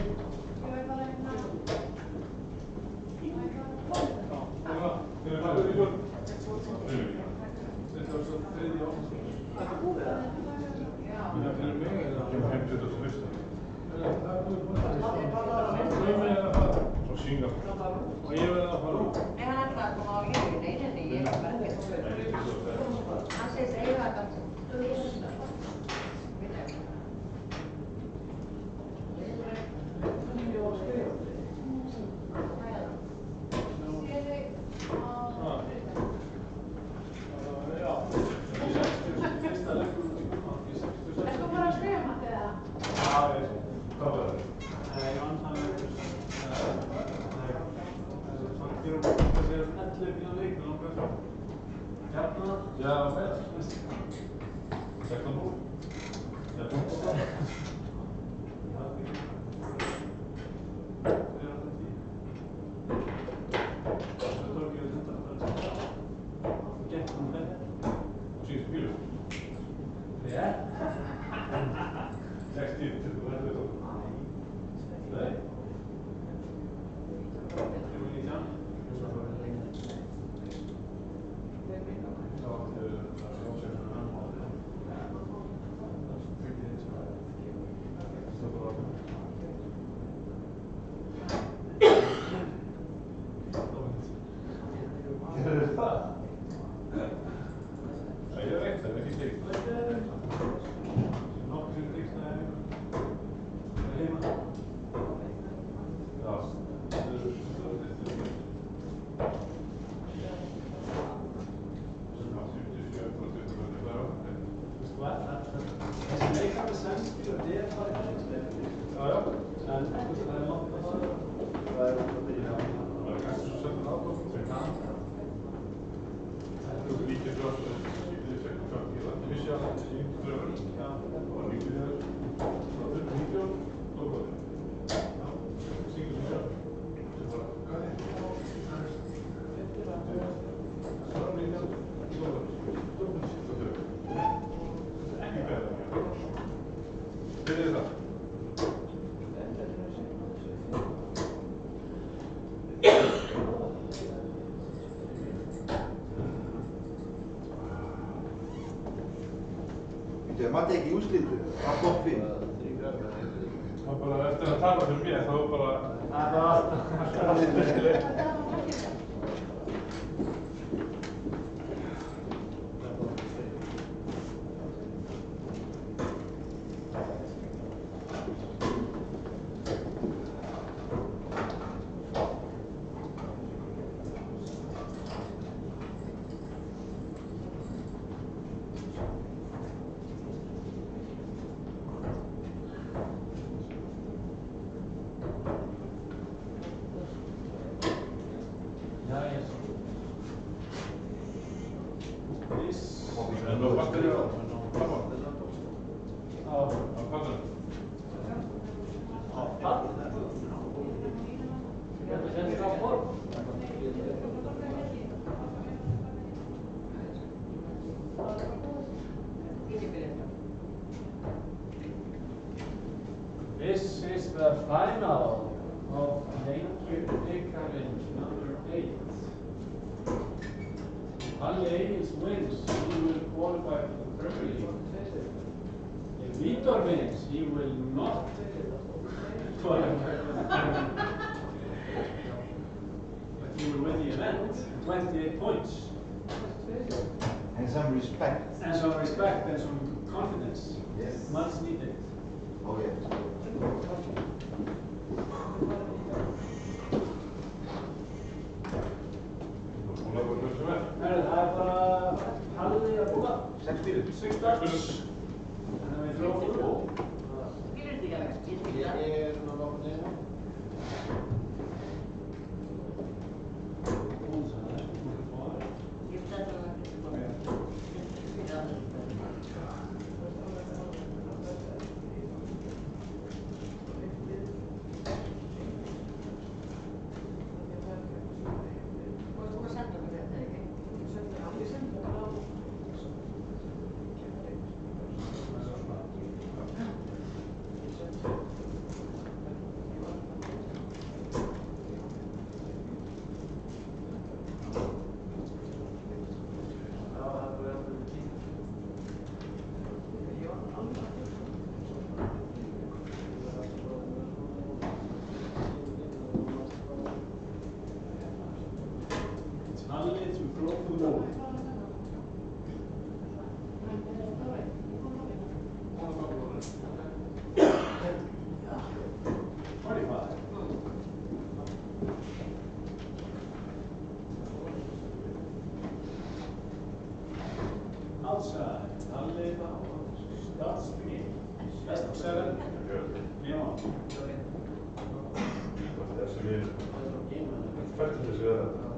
Þetta er búið það? Já. Það fyrir mig er það 51. Svo Singapúr. Og ég verði að fara út. Nei, hann ætlaði að koma á jörgin, nei, ég er bara ekki. Hann segist eiga þetta. Já, vel. 16 búr. Síðustu bílum. Já. 60, 20, það? Það er reitt, það er ekki stíkt. Nokkur stíknaði heima. Já, það er Þessi leikandi sænskýr og það er bara hellingsleikandi. já, já. En það er langt að fara. Það er langt að byrja. Það er kannski svo settur átók sem kann. Það er líkið frá síðan sekund fram. Ég vissi að þetta sé yngur dröfur. Já. Það var líkið þér. Það var 19, lókaði. Já. Sýngur sem sjálf. Sem bara, hvað er þetta? Það var 19, lókaði. Ekki beða. Hver er það? Það mati ekki úrslitið, það er topp 5. Það var bara eftir að tala fyrir mér, þá var bara... Það var alltaf This is the final of Lengjubikarinn number 8. Halli Egils wins, he will qualify for the Premier League. If Vitor wins, he will not qualify for the Premier League. But he will win the event, 28 points. And some respect. And some respect and some confidence. Yes. Much needed. Oh yeah. Það er bara Halli að búa. 6 bílur. 6 dags. Þannig að við þróum úr. Skilur þetta ekki alveg? Ég er svona nokkur neina. Ég stæði það ekki til bóra. Þú var sendur með þetta, ekki? Ég sendi það á. It's Halli to broke the mold. Outside, Halli starts the game. Best of 7. Game on. Sem ég fætti þessi að þetta.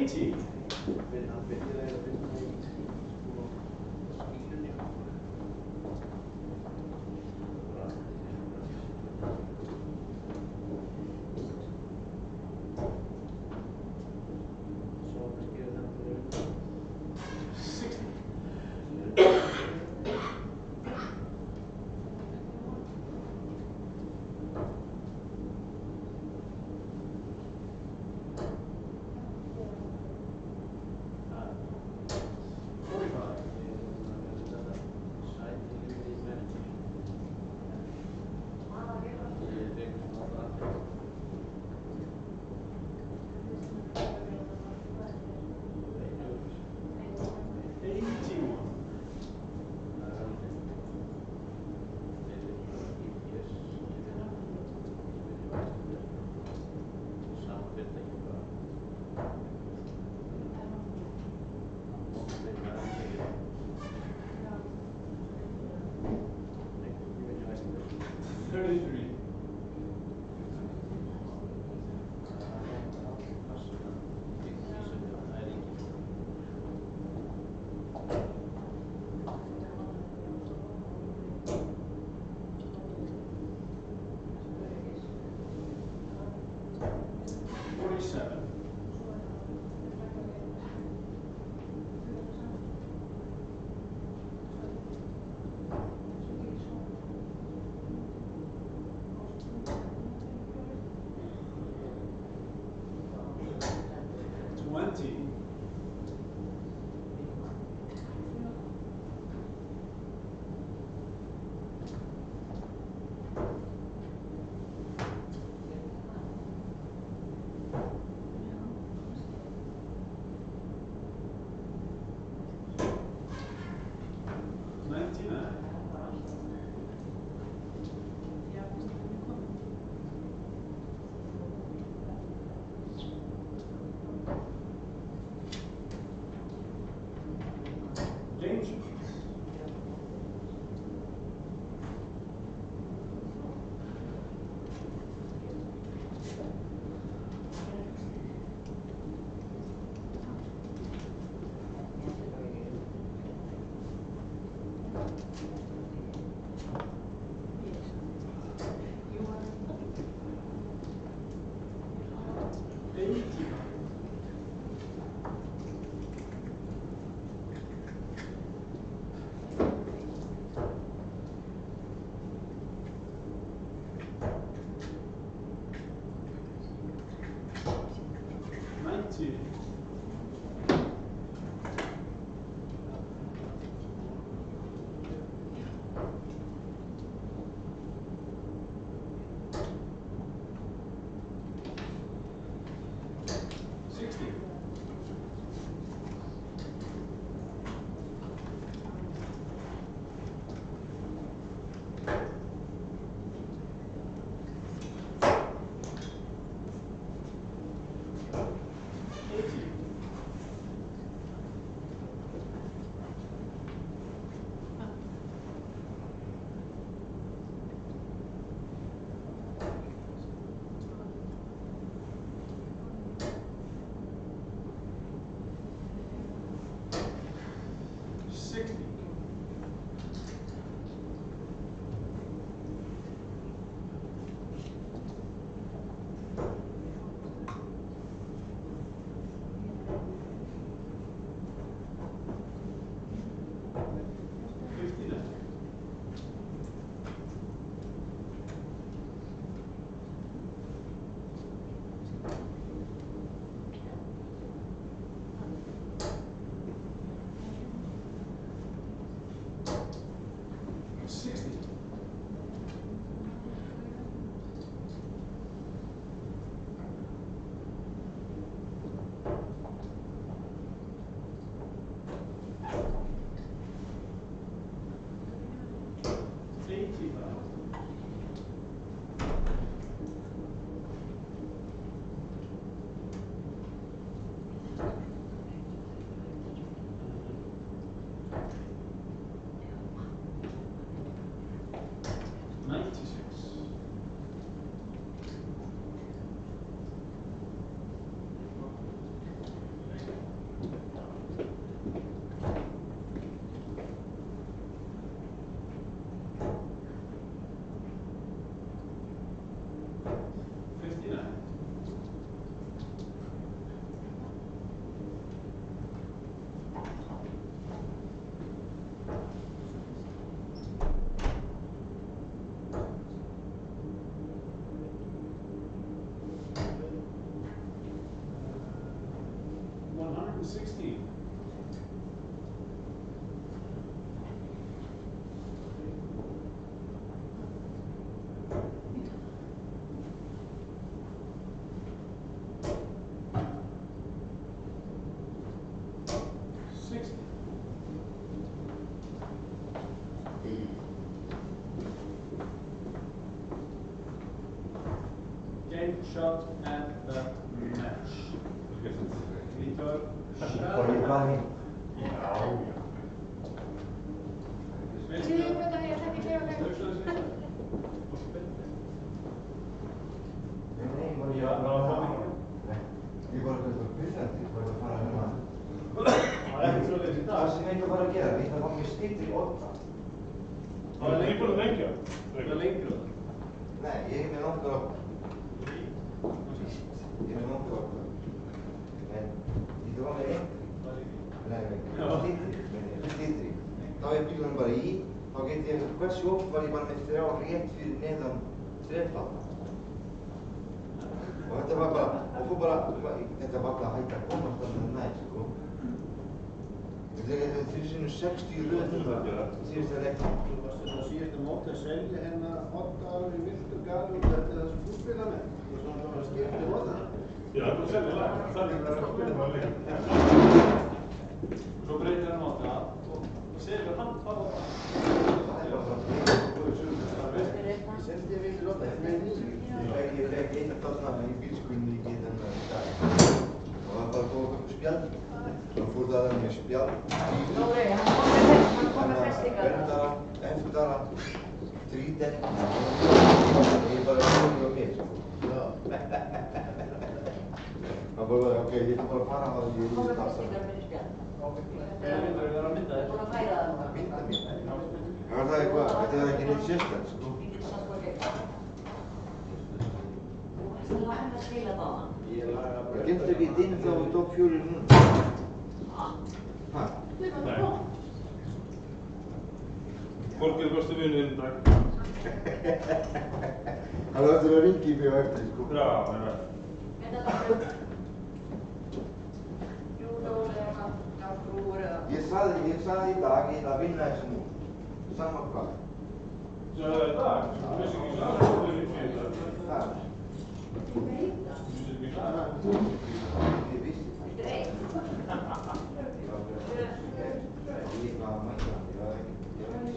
80. Hann byrjaði að vinna í skýrunni. Svo kannski þetta fyrir 60. 81. Thirty-three. Forty-seven. 20. 99. 90. 60. 80. 60. 59. 60. 16. Game shot and the match. Vítor, Bara ég bað mín. Síðan hvað það ég ætla ekki að gefa þeim. Nei, bara ég bara byrjandi, bara að fara hérna. það er ekki svoleiðis í dag. Það sem ég ætla bara að gera, ég ætla að fá mér styttri odda. Það er nýbúin að lengja. Það er lengur það. Nei, ég hef með nokkur okkur. Ég hef með nokkur okkur. En ég ætla að fá mér einn. Nei, styttri. Þá er bílunum bara í, þá get ég, hversu oft var ég bara með 3 rétt fyrir neðan þrefalda. Og þetta var bara, og fór bara, þetta var bara að hætta að komast að það næst, sko. Þetta er 360 í röð núna, síðust að rekna. Þú varst þess að síðustu móti að selja hérna 8 ára í viltur gali út eftir þessu fútspilamenn. Þú var svona að skipta í móta. Já, það er selja lag. Það er að spila það leik. Svo breytir hann á það og segir hann fara á það. Það er bara það, góður sögur. Ég seldi ég viltur óta, þetta með nýju. Ég legg einn þarna í bílskunni í þennan í dag. Og það var bara að koma okkur spjald. Svo fór það að með spjald. Nóri, hann kom með festingar. Verndara, eftara, þrített. Ég er bara komið á mér, sko. Það bara, ok, ég ætla bara að fara á það í Kom með festingar fyrir spjall. Það er að mynda þér. Búin að færa það núna. mynda mér. Það var það eitthvað, þetta var ekki neitt sérstætt, sko. Ég get samt hvað gegn. Þú veist að laga með skila bána. Ég laga bara. Gemstu ekki inn þá í topp 4 núna? Hæ? Fólk er bestu vinurinn í dag. Það var eftir að ringi mig á eftir, sko. Já, það er Þetta er bara júdól eða náttúrúr eða... Ég sagði í dag, ég ætla að vinna þessum úr. Sama hvað. það er dag. Þú veist ekki hvað það er í fyrir. Það. Ég veit það. Þú veist ekki hvað það er. Ég vissi það. Þetta er einn. Ég var að mæta hann, ég var ekki.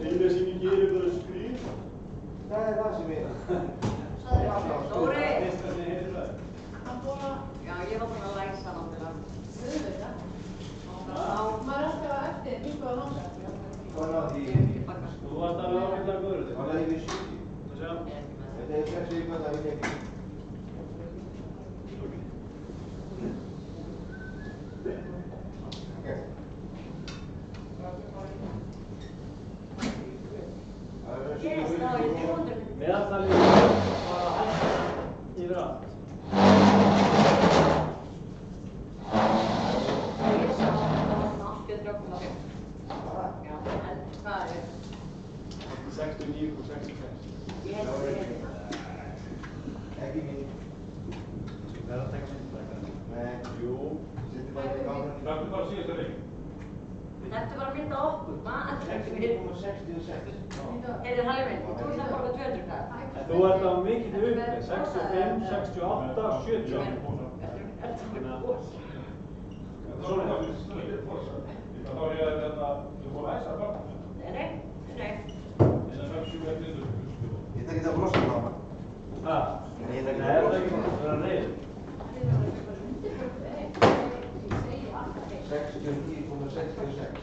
Einu sem ég gerir bara skrýn. Það er það sem ég... Dóri! Fyrsta sem ég heitir það. Hann fór að... Já, ég var búin að læsa náttúrulega. Auðvitað. Maður er alltaf að eftir, mjög góða langar. Hvað náði Ég ég? er ekki bakast. Þú varst alveg ákveðlega góður þetta. Hvað náði ég við 70? Það sjá. Ég er ekki með það. Þetta er 6 eitthvað, það vil ég ekki. Ok. Yes, þá er ég 300. Meðaltalið var að hætta yfir allt. Ég sá að það var svona 83,5. Já, en hvað er... 69 og 66. Ég held að það er það. Ekki mín. Það er að taka myndbæk. Nei. Jú. Sittir bara í gáðan. Það er bara síðasta leik. Þetta var að mynda okkur, maður. 6,66. Heyrðu, Halli minn, þú ert að borga 200 kall. En þú ert á mikið uppi. 65, 68, 70. Ertu með bóð? Það er það snöðið fórsa. Það er ég að þetta, þú fór að æsa bara. Nei. En það er 7 eftir þessu. Ég ætla ekki að brosa á það. Hæ? Nei, ég ætla Nei, ekki að það er ekki brosa á það. Það er að reyða. 69,66.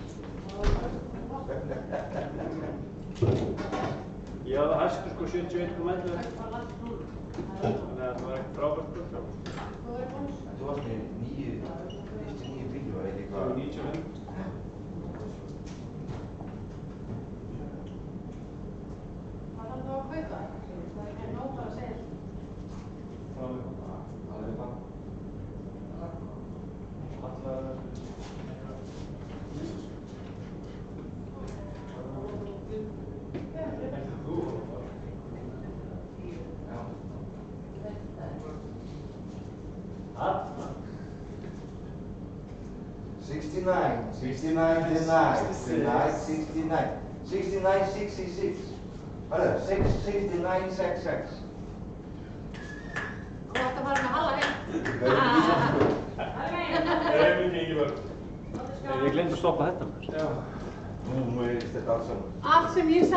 Ég hafði hæstu sko 71,11. Þannig að það var ekkert frábært sko. Þú varst með 9 bílu, var ekki Það var eitthvað? 95. Hvað þarf þú að kaupa? Það er ekki nóg bara að segja. Alveg bara. 69, 69 denied, denied 69, 69, 66. Hörru, 69, 66. Þú ætti að fara með Halla heim. Ég gleymdi að stoppa þetta. Nú heyrist þetta allt saman. Allt sem ég sagði.